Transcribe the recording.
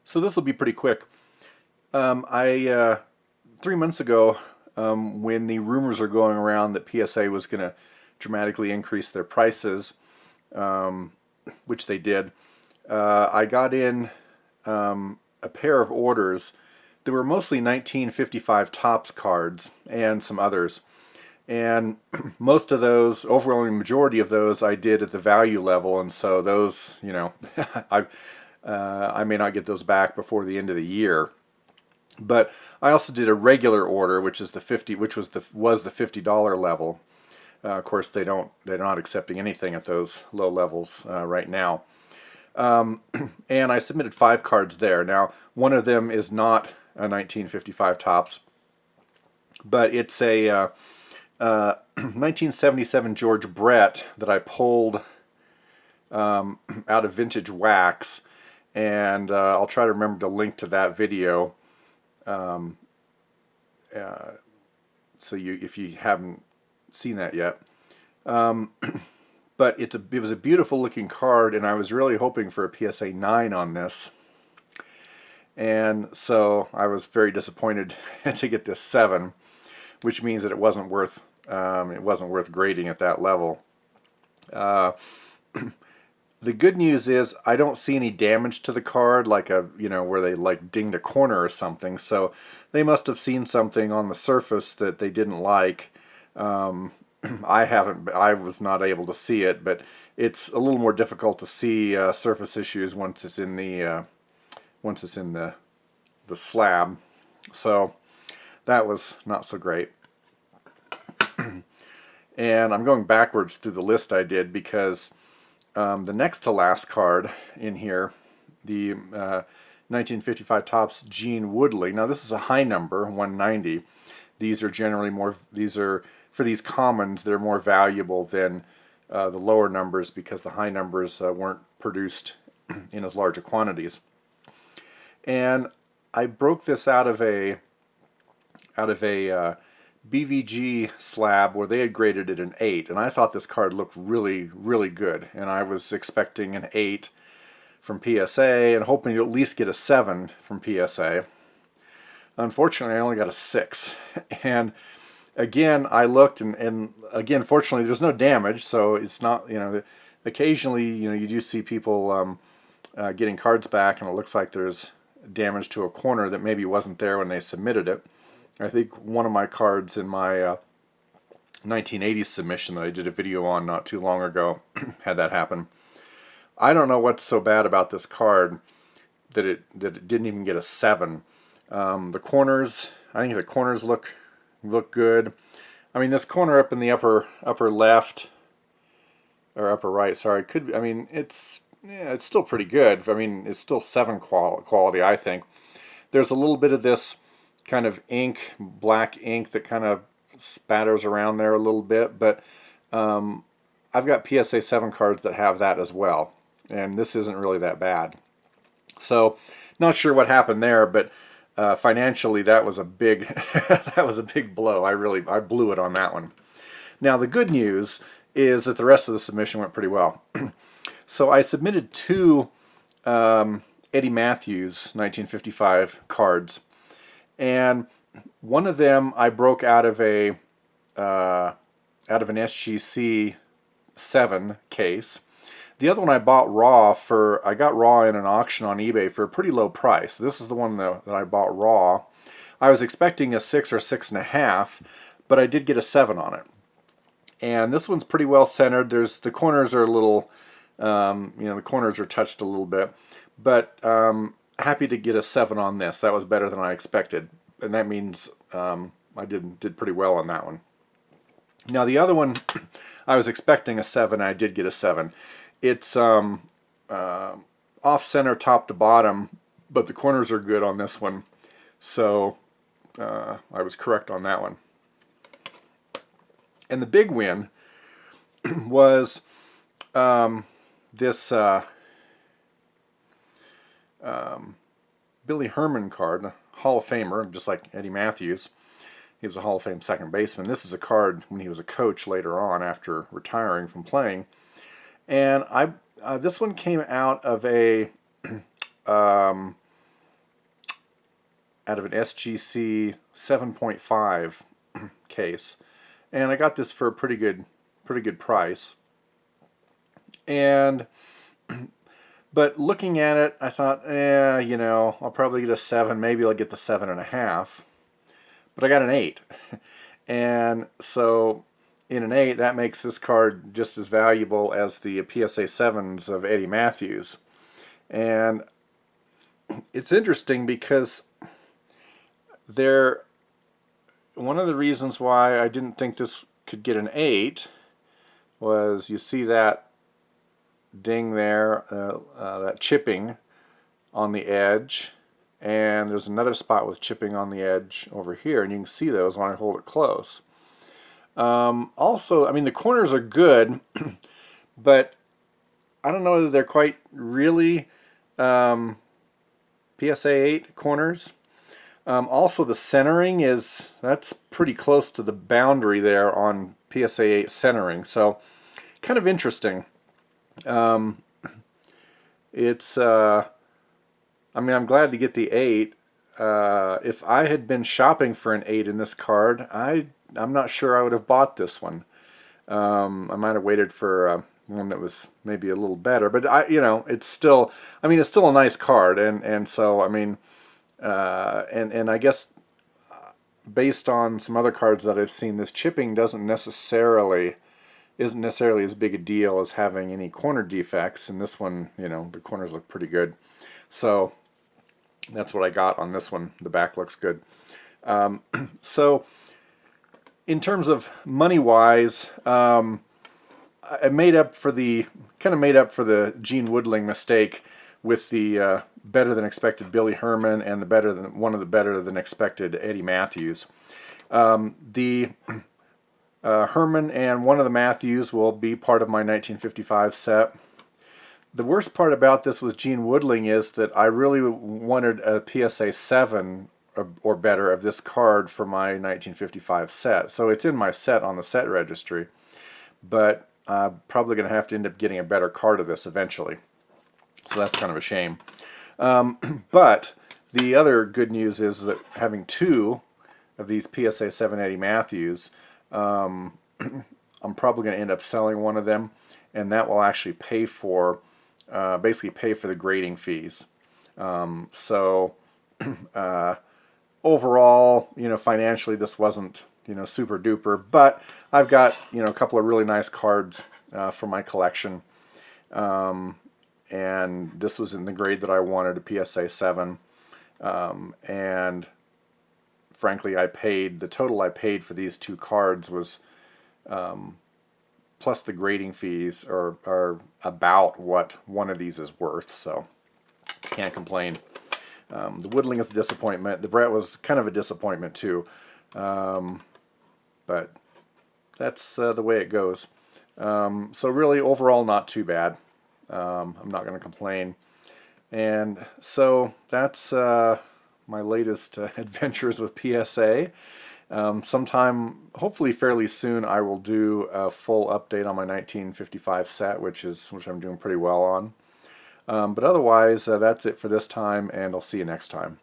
So this will be pretty quick. I 3 months ago, when the rumors are going around that PSA was going to dramatically increase their prices, which they did, I got in a pair of orders that were mostly 1955 Topps cards and some others. And most of those, overwhelming majority of those, I did at the value level, and so those, I may not get those back before the end of the year. But I also did a regular order, which is the 50, which was the $50 level. Of course, they're not accepting anything at those low levels right now. And I submitted 5 cards there. Now, one of them is not a 1955 Topps, but it's a 1977 George Brett that I pulled out of Vintage Wax, and I'll try to remember to link to that video. So if you haven't seen that yet. But it was a beautiful looking card, and I was really hoping for a PSA 9 on this. And so I was very disappointed to get this 7, which means that it wasn't worth grading at that level. The good news is I don't see any damage to the card, like where they like dinged a corner or something. So they must have seen something on the surface that they didn't like. I was not able to see it, but it's a little more difficult to see surface issues once it's in the slab. So that was not so great. And I'm going backwards through the list I did because the next to last card in here, the 1955 Topps Gene Woodling. Now this is a high number, 190. These are generally for these commons, they're more valuable than the lower numbers because the high numbers weren't produced in as large quantities. And I broke this out of a BVG slab where they had graded it an 8, and I thought this card looked really, really good, and I was expecting an 8 from PSA and hoping to at least get a 7 from PSA. Unfortunately, I only got a 6, and again I looked, and again, fortunately there's no damage, so it's not, occasionally you do see people getting cards back and it looks like there's damage to a corner that maybe wasn't there when they submitted it. I think one of my cards in my 1980s submission that I did a video on not too long ago had that happen. I don't know what's so bad about this card that it didn't even get a 7. The corners, I think the corners look good. I mean, this corner up in the upper left or upper right, sorry, it's still pretty good. I mean, it's still 7 quality, I think. There's a little bit of this kind of ink, black ink that kind of spatters around there a little bit, but I've got PSA 7 cards that have that as well, and this isn't really that bad. So not sure what happened there, but financially that was a big that was a big blow. I blew it on that one. Now the good news is that the rest of the submission went pretty well. So I submitted 2 Eddie Matthews 1955 cards, and one of them I broke out of an SGC 7 case. The other one I bought raw I got raw in an auction on eBay for a pretty low price. This is the one that I bought raw. I was expecting a 6 or 6.5, but I did get a 7 on it. And this one's pretty well centered. The corners are a little, the corners are touched a little bit, but happy to get a 7 on this. That was better than I expected, and that means I did pretty well on that one. Now the other one, I was expecting a 7. I did get a 7. It's off center top to bottom, but the corners are good on this one, so I was correct on that one. And the big win was this Billy Herman card, Hall of Famer, just like Eddie Matthews. He was a Hall of Fame second baseman. This is a card when he was a coach later on after retiring from playing. And this one came out of a out of an SGC 7.5 case, and I got this for a pretty good price. And but looking at it, I thought, you know, I'll probably get a 7. Maybe I'll get the 7.5. But I got an 8, and so in an 8, that makes this card just as valuable as the PSA 7s of Eddie Matthews. And it's interesting because one of the reasons why I didn't think this could get an 8 was, you see that ding there, that chipping on the edge, and there's another spot with chipping on the edge over here, and you can see those when I hold it close. Also, I mean, the corners are good, but I don't know whether they're quite really PSA 8 corners. Also, the centering that's pretty close to the boundary there on PSA 8 centering, so kind of interesting. I mean, I'm glad to get the 8. If I had been shopping for an 8 in this card, I'm not sure I would have bought this one. I might have waited for one that was maybe a little better, but you know, it's still a nice card, and so I mean, and I guess based on some other cards that I've seen, this chipping isn't necessarily as big a deal as having any corner defects. And this one, you know, the corners look pretty good, so that's what I got on this one. The back looks good. So in terms of money wise, I kind of made up for the Gene Woodling mistake with the better than expected Billy Herman and one of the better than expected Eddie Matthews. The Herman and one of the Matthews will be part of my 1955 set. The worst part about this with Gene Woodling is that I really wanted a PSA 7 or better of this card for my 1955 set. So it's in my set on the set registry, but I'm probably going to have to end up getting a better card of this eventually. So that's kind of a shame. But the other good news is that having 2 of these PSA 7 Eddie Matthews, I'm probably going to end up selling one of them, and that will actually pay for basically pay for the grading fees. So overall, you know, financially this wasn't, you know, super duper, but I've got, you know, a couple of really nice cards for my collection, and this was in the grade that I wanted, a PSA 7, and frankly the total I paid for these 2 cards was plus the grading fees are about what one of these is worth, so can't complain. The Woodling is a disappointment. The Brett was kind of a disappointment too, but that's the way it goes. So really, overall, not too bad. I'm not going to complain. And so that's my latest adventures with PSA. Sometime, hopefully fairly soon, I will do a full update on my 1955 set, which I'm doing pretty well on. But otherwise, that's it for this time, and I'll see you next time.